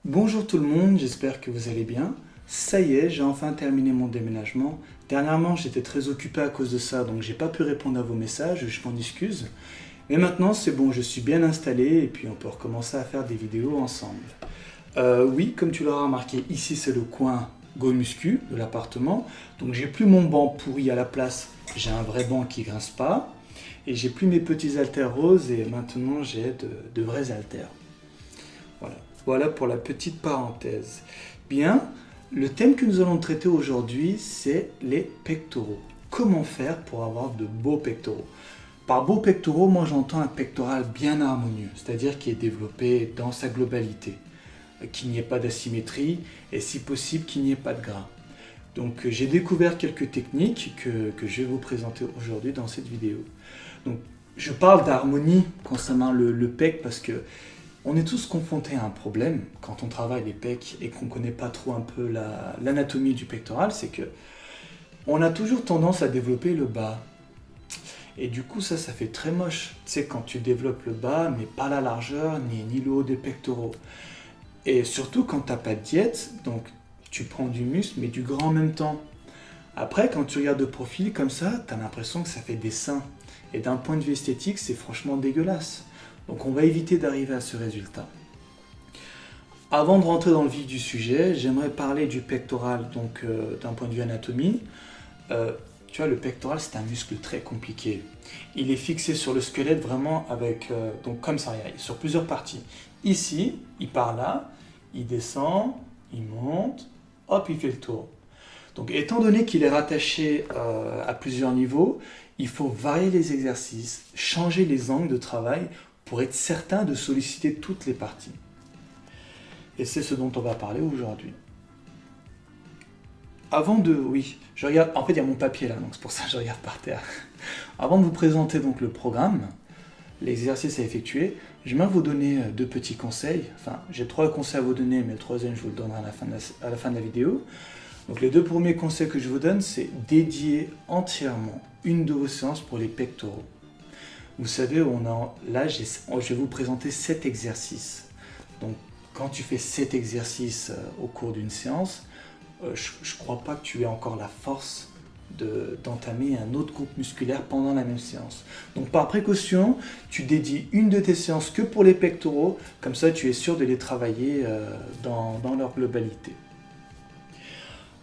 Bonjour tout le monde, j'espère que vous allez bien. Ça y est, j'ai enfin terminé mon déménagement. Dernièrement, j'étais très occupé à cause de ça, donc j'ai pas pu répondre à vos messages, je m'en excuse. Mais maintenant, c'est bon, je suis bien installé et puis on peut recommencer à faire des vidéos ensemble. Oui, comme tu l'auras remarqué, ici c'est le coin Go Muscu de l'appartement. Donc j'ai plus mon banc pourri à la place, j'ai un vrai banc qui grince pas. Et j'ai plus mes petits haltères roses et maintenant j'ai de vrais haltères. Voilà. Voilà pour la petite parenthèse. Bien, le thème que nous allons traiter aujourd'hui, c'est les pectoraux. Comment faire pour avoir de beaux pectoraux? Par beaux pectoraux, moi j'entends un pectoral bien harmonieux, c'est-à-dire qui est développé dans sa globalité, qu'il n'y ait pas d'asymétrie et si possible qu'il n'y ait pas de gras. Donc j'ai découvert quelques techniques que je vais vous présenter aujourd'hui dans cette vidéo. Donc je parle d'harmonie concernant le pec parce que on est tous confrontés à un problème quand on travaille les pecs et qu'on ne connaît pas trop un peu l'anatomie du pectoral, c'est que on a toujours tendance à développer le bas. Et du coup, ça fait très moche. Tu sais, quand tu développes le bas, mais pas la largeur ni le haut des pectoraux. Et surtout quand tu n'as pas de diète, donc tu prends du muscle, mais du gras en même temps. Après, quand tu regardes de profil comme ça, tu as l'impression que ça fait des seins. Et d'un point de vue esthétique, c'est franchement dégueulasse. Donc on va éviter d'arriver à ce résultat. Avant de rentrer dans le vif du sujet, j'aimerais parler du pectoral, donc d'un point de vue anatomie. Tu vois, le pectoral, c'est un muscle très compliqué. Il est fixé sur le squelette vraiment avec, donc comme ça, sur plusieurs parties. Ici, il part là, il descend, il monte, hop, il fait le tour. Donc étant donné qu'il est rattaché à plusieurs niveaux, il faut varier les exercices, changer les angles de travail pour être certain de solliciter toutes les parties. Et c'est ce dont on va parler aujourd'hui. Oui, je regarde, en fait il y a mon papier là, donc c'est pour ça que je regarde par terre. Avant de vous présenter donc le programme, l'exercice à effectuer, j'aimerais vous donner deux petits conseils. Enfin, j'ai trois conseils à vous donner, mais le troisième je vous le donnerai à la fin de la vidéo. Donc les deux premiers conseils que je vous donne, c'est dédier entièrement une de vos séances pour les pectoraux. Vous savez, là, je vais vous présenter 7 exercices. Donc, quand tu fais 7 exercices au cours d'une séance, je ne crois pas que tu aies encore la force d'entamer un autre groupe musculaire pendant la même séance. Donc, par précaution, tu dédies une de tes séances que pour les pectoraux, comme ça, tu es sûr de les travailler dans leur globalité.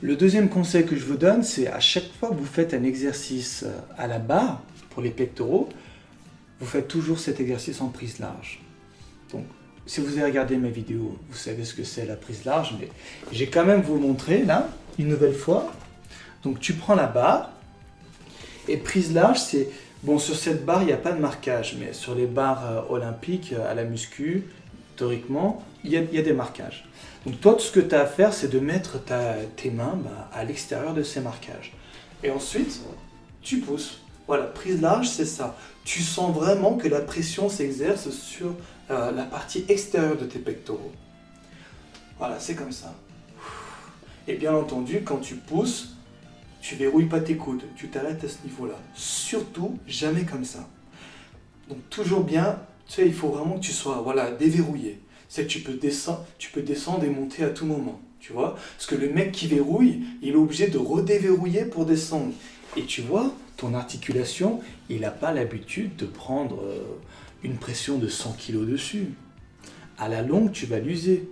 Le deuxième conseil que je vous donne, c'est à chaque fois que vous faites un exercice à la barre pour les pectoraux, vous faites toujours cet exercice en prise large. Donc, si vous avez regardé mes vidéos, vous savez ce que c'est la prise large, mais j'ai quand même vous montrer là, une nouvelle fois. Donc, tu prends la barre, et prise large, c'est... Bon, sur cette barre, il n'y a pas de marquage, mais sur les barres olympiques, à la muscu, théoriquement, il y a des marquages. Donc, toi, tout ce que tu as à faire, c'est de mettre tes mains à l'extérieur de ces marquages. Et ensuite, tu pousses. Voilà, prise large, c'est ça. Tu sens vraiment que la pression s'exerce sur la partie extérieure de tes pectoraux. Voilà, c'est comme ça. Et bien entendu, quand tu pousses, tu verrouilles pas tes coudes. Tu t'arrêtes à ce niveau-là. Surtout, jamais comme ça. Donc toujours bien, tu sais, il faut vraiment que tu sois déverrouillé. C'est que tu peux descendre et monter à tout moment. Tu vois? Parce que le mec qui verrouille, il est obligé de redéverrouiller pour descendre. Et tu vois, ton articulation, il n'a pas l'habitude de prendre une pression de 100 kg dessus. À la longue, tu vas l'user.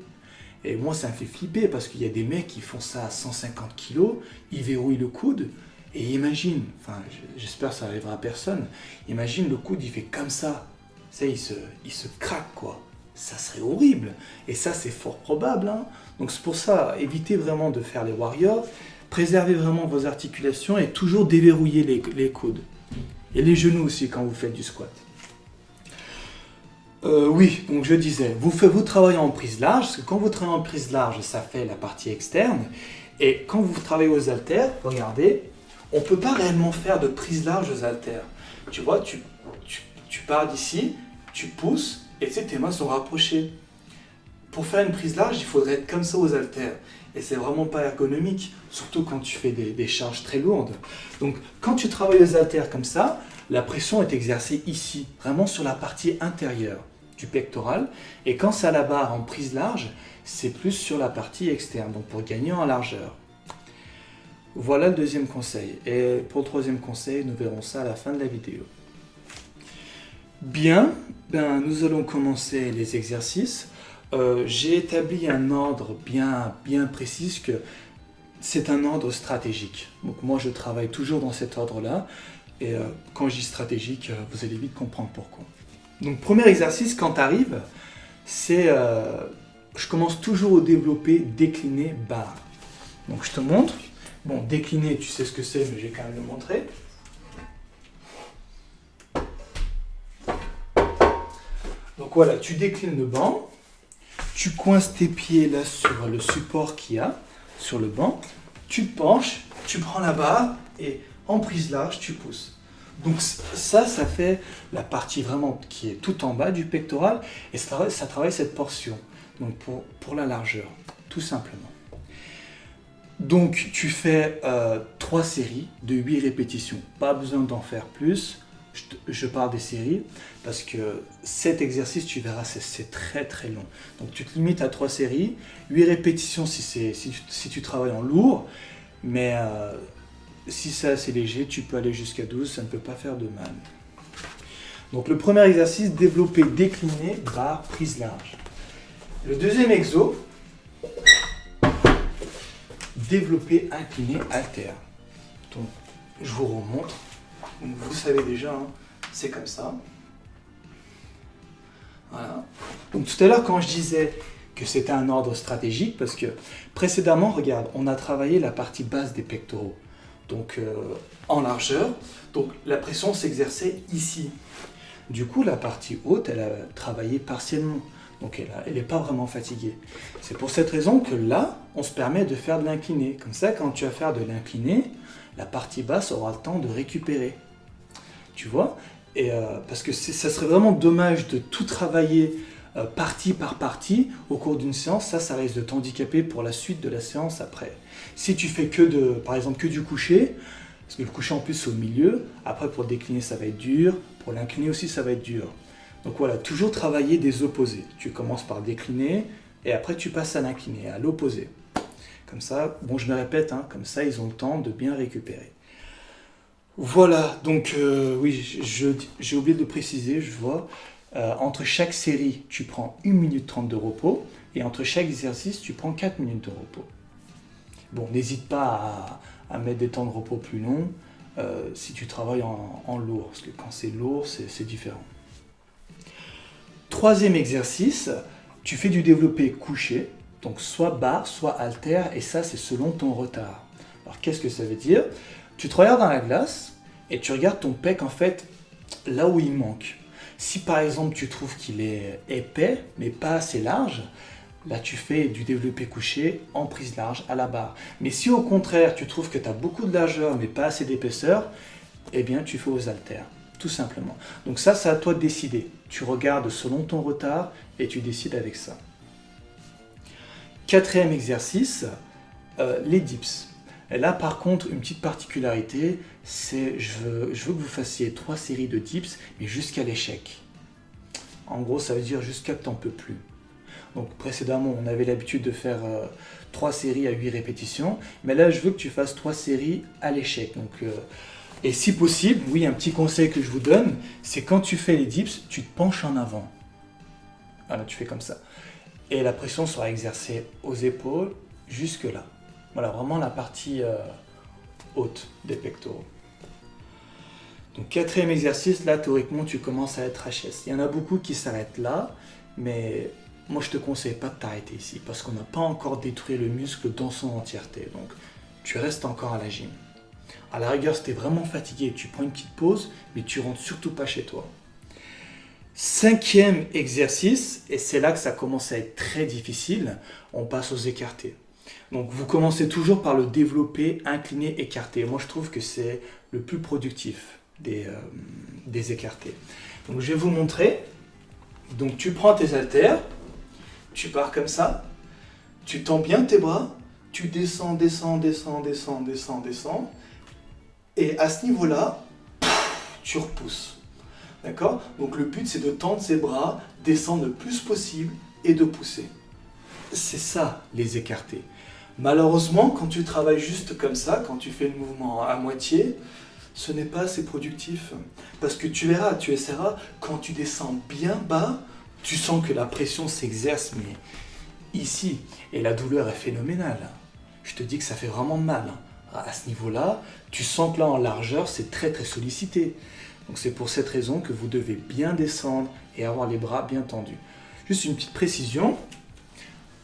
Et moi, ça me fait flipper parce qu'il y a des mecs qui font ça à 150 kg, ils verrouillent le coude et imagine, enfin, j'espère que ça n'arrivera à personne, imagine le coude, il fait comme ça. Ça, il se craque, quoi. Ça serait horrible. Et ça, c'est fort probable. Hein. Donc c'est pour ça, évitez vraiment de faire les warriors. Préservez vraiment vos articulations et toujours déverrouiller les coudes. Et les genoux aussi quand vous faites du squat. Oui, donc je disais, vous travaillez en prise large, parce que quand vous travaillez en prise large, ça fait la partie externe. Et quand vous travaillez aux haltères, regardez, on ne peut pas réellement faire de prise large aux haltères. Tu vois, tu pars d'ici, tu pousses, et tu sais, tes mains sont rapprochées. Pour faire une prise large, il faudrait être comme ça aux haltères. Et c'est vraiment pas ergonomique, surtout quand tu fais des charges très lourdes. Donc quand tu travailles aux haltères comme ça, la pression est exercée ici, vraiment sur la partie intérieure. du pectoral. Et quand c'est à la barre en prise large, c'est plus sur la partie externe, donc pour gagner en largeur. Voilà le deuxième conseil. Et pour le troisième conseil, nous verrons ça à la fin de la vidéo. Bien, nous allons commencer les exercices. J'ai établi un ordre bien précis, que c'est un ordre stratégique. Donc moi, je travaille toujours dans cet ordre-là. Et quand je dis stratégique, vous allez vite comprendre pourquoi. Donc premier exercice, quand tu arrives, c'est... je commence toujours au développé, décliné, barre. Donc je te montre. Bon, décliné, tu sais ce que c'est, mais je vais quand même le montrer. Donc voilà, tu déclines le banc. Tu coinces tes pieds là sur le support qu'il y a, sur le banc. Tu te penches, tu prends la barre et en prise large, tu pousses. Donc ça fait la partie vraiment qui est tout en bas du pectoral et ça travaille cette portion, donc pour la largeur, tout simplement. Donc tu fais 3 séries de 8 répétitions, pas besoin d'en faire plus, je parle des séries parce que cet exercice tu verras c'est très long. Donc tu te limites à 3 séries, 8 répétitions si tu travailles en lourd, mais si c'est assez léger, tu peux aller jusqu'à 12, ça ne peut pas faire de mal. Donc le premier exercice, développer, décliner, barre, prise large. Le deuxième exo, développer, incliner, haltère. Donc je vous remontre. Donc, vous savez déjà, hein, c'est comme ça. Voilà. Donc tout à l'heure quand je disais que c'était un ordre stratégique, parce que précédemment, regarde, on a travaillé la partie basse des pectoraux. Donc en largeur, donc la pression s'exerçait ici. Du coup, la partie haute, elle a travaillé partiellement. Donc elle n'est pas vraiment fatiguée. C'est pour cette raison que là, on se permet de faire de l'incliné. Comme ça, quand tu vas faire de l'incliné, la partie basse aura le temps de récupérer. Tu vois? Et parce que ça serait vraiment dommage de tout travailler partie par partie au cours d'une séance. Ça risque de t'handicaper pour la suite de la séance après. Si tu fais par exemple que du coucher, parce que le coucher en plus c'est au milieu, après pour décliner ça va être dur, pour l'incliner aussi ça va être dur. Donc voilà, toujours travailler des opposés. Tu commences par décliner et après tu passes à l'incliner, à l'opposé. Comme ça, bon je me répète, hein, comme ça ils ont le temps de bien récupérer. Voilà, donc oui, j'ai oublié de préciser, je vois, entre chaque série tu prends 1 minute 30 de repos et entre chaque exercice tu prends 4 minutes de repos. Bon, n'hésite pas à mettre des temps de repos plus longs si tu travailles en lourd, parce que quand c'est lourd, c'est différent. Troisième exercice, tu fais du développé couché, donc soit barre, soit haltère, et ça c'est selon ton retard. Alors qu'est-ce que ça veut dire? Tu te regardes dans la glace et tu regardes ton pec en fait là où il manque. Si par exemple tu trouves qu'il est épais mais pas assez large, là tu fais du développé couché en prise large à la barre. Mais si au contraire tu trouves que tu as beaucoup de largeur mais pas assez d'épaisseur, eh bien tu fais aux haltères, tout simplement. Donc ça c'est à toi de décider. Tu regardes selon ton retard et tu décides avec ça. Quatrième exercice, les dips. Et là par contre une petite particularité, c'est je veux que vous fassiez 3 séries de dips mais jusqu'à l'échec. En gros ça veut dire jusqu'à que tu n'en peux plus. Donc précédemment, on avait l'habitude de faire 3 séries à 8 répétitions, mais là, je veux que tu fasses 3 séries à l'échec. Et si possible, oui, un petit conseil que je vous donne, c'est quand tu fais les dips, tu te penches en avant. Voilà, tu fais comme ça. Et la pression sera exercée aux épaules jusque là. Voilà, vraiment la partie haute des pectoraux. Donc quatrième exercice, là, théoriquement, tu commences à être HS. Il y en a beaucoup qui s'arrêtent là, mais... moi, je ne te conseille pas de t'arrêter ici parce qu'on n'a pas encore détruit le muscle dans son entièreté. Donc, tu restes encore à la gym. À la rigueur, si tu es vraiment fatigué, tu prends une petite pause, mais tu rentres surtout pas chez toi. Cinquième exercice, et c'est là que ça commence à être très difficile, on passe aux écartés. Donc, vous commencez toujours par le développé, incliné, écarté. Moi, je trouve que c'est le plus productif des écartés. Donc, je vais vous montrer. Donc, tu prends tes haltères. Tu pars comme ça, tu tends bien tes bras, tu descends, et à ce niveau-là, tu repousses. D'accord? Donc le but, c'est de tendre ses bras, descendre le plus possible et de pousser. C'est ça, les écartés. Malheureusement, quand tu travailles juste comme ça, quand tu fais le mouvement à moitié, ce n'est pas assez productif. Parce que tu verras, tu essaieras, quand tu descends bien bas, tu sens que la pression s'exerce, mais ici, et la douleur est phénoménale. Je te dis que ça fait vraiment mal. À ce niveau-là, tu sens que là, en largeur, c'est très très sollicité. Donc c'est pour cette raison que vous devez bien descendre et avoir les bras bien tendus. Juste une petite précision.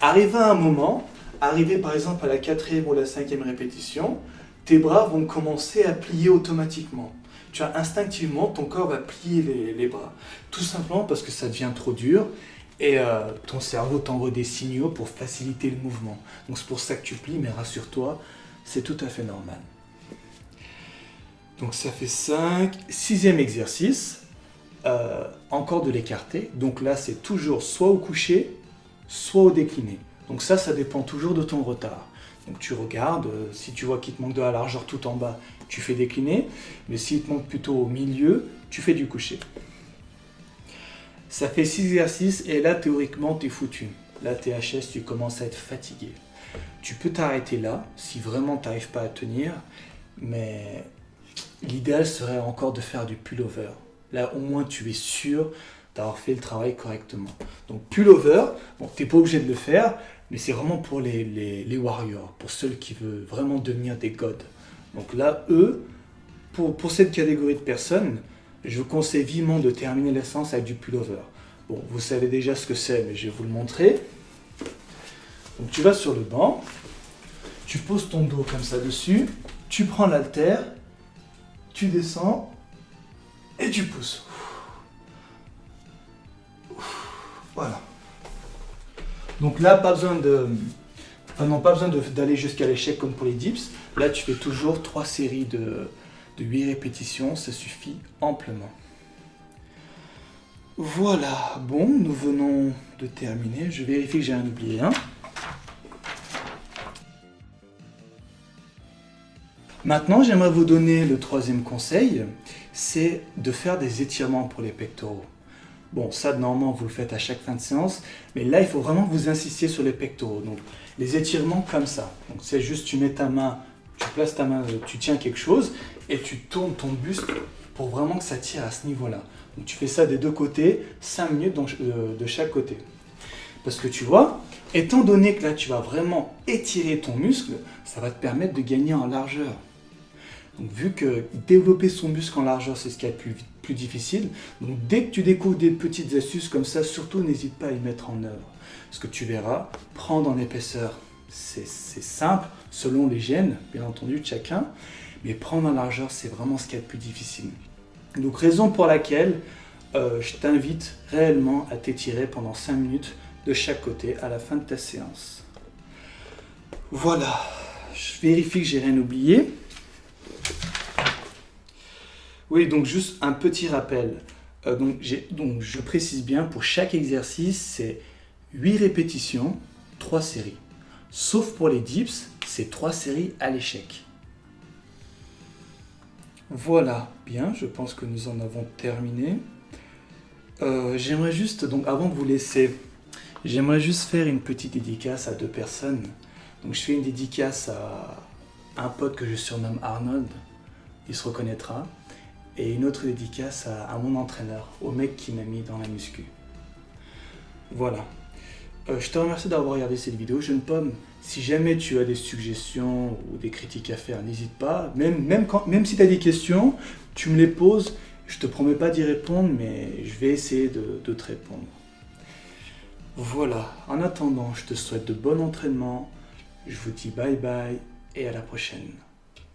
Arrivé à un moment, arrivé par exemple à la 4e ou la 5e répétition, tes bras vont commencer à plier automatiquement. Tu as instinctivement, ton corps va plier les bras. Tout simplement parce que ça devient trop dur et ton cerveau t'envoie des signaux pour faciliter le mouvement. Donc c'est pour ça que tu plies, mais rassure-toi, c'est tout à fait normal. Donc ça fait 5. 6e exercice, encore de l'écarté. Donc là, c'est toujours soit au couché, soit au décliné. Donc ça dépend toujours de ton retard. Donc tu regardes, si tu vois qu'il te manque de la largeur tout en bas, tu fais décliner. Mais s'il te manque plutôt au milieu, tu fais du couché. Ça fait 6 exercices et là, théoriquement, tu es foutu. Là, THS, tu commences à être fatigué. Tu peux t'arrêter là, si vraiment tu n'arrives pas à tenir, mais l'idéal serait encore de faire du pullover. Là, au moins, tu es sûr d'avoir fait le travail correctement. Donc, pullover, bon, tu n'es pas obligé de le faire, mais c'est vraiment pour les warriors, pour ceux qui veulent vraiment devenir des gods. Donc là, eux, pour cette catégorie de personnes, je vous conseille vivement de terminer la séance avec du pullover. Bon, vous savez déjà ce que c'est, mais je vais vous le montrer. Donc tu vas sur le banc, tu poses ton dos comme ça dessus, tu prends l'haltère, tu descends et tu pousses. Voilà. Donc là, pas besoin d'aller jusqu'à l'échec comme pour les dips. Là, tu fais toujours 3 séries de 8 répétitions, ça suffit amplement. Voilà, bon, nous venons de terminer. Je vérifie que j'ai rien oublié. Maintenant, j'aimerais vous donner le 3e conseil, c'est de faire des étirements pour les pectoraux. Bon, ça, normalement, vous le faites à chaque fin de séance, mais là, il faut vraiment que vous insistiez sur les pectoraux. Donc, les étirements comme ça. Donc, c'est juste, tu mets ta main, tu places ta main, tu tiens quelque chose, et tu tournes ton buste pour vraiment que ça tire à ce niveau-là. Donc, tu fais ça des deux côtés, 5 minutes de chaque côté. Parce que tu vois, étant donné que là, tu vas vraiment étirer ton muscle, ça va te permettre de gagner en largeur. Donc, vu que développer son muscle en largeur, c'est ce qui est le plus difficile, donc dès que tu découvres des petites astuces comme ça, surtout n'hésite pas à y mettre en œuvre. Parce que tu verras, prendre en épaisseur, c'est simple, selon les gènes, bien entendu, de chacun, mais prendre en largeur, c'est vraiment ce qui est le plus difficile. Donc, raison pour laquelle je t'invite réellement à t'étirer pendant 5 minutes de chaque côté à la fin de ta séance. Voilà, je vérifie que j'ai rien oublié. Oui, donc juste un petit rappel. Donc je précise bien, pour chaque exercice, c'est 8 répétitions, 3 séries. Sauf pour les dips, c'est 3 séries à l'échec. Voilà, bien, je pense que nous en avons terminé. J'aimerais juste, donc avant de vous laisser, j'aimerais juste faire une petite dédicace à 2 personnes. Donc je fais une dédicace à un pote que je surnomme Arnold, il se reconnaîtra. Et une autre dédicace à mon entraîneur, au mec qui m'a mis dans la muscu. Voilà. Je te remercie d'avoir regardé cette vidéo. Jeune pomme, si jamais tu as des suggestions ou des critiques à faire, n'hésite pas. Même si tu as des questions, tu me les poses. Je te promets pas d'y répondre, mais je vais essayer de te répondre. Voilà. En attendant, je te souhaite de bons entraînements. Je vous dis bye bye et à la prochaine.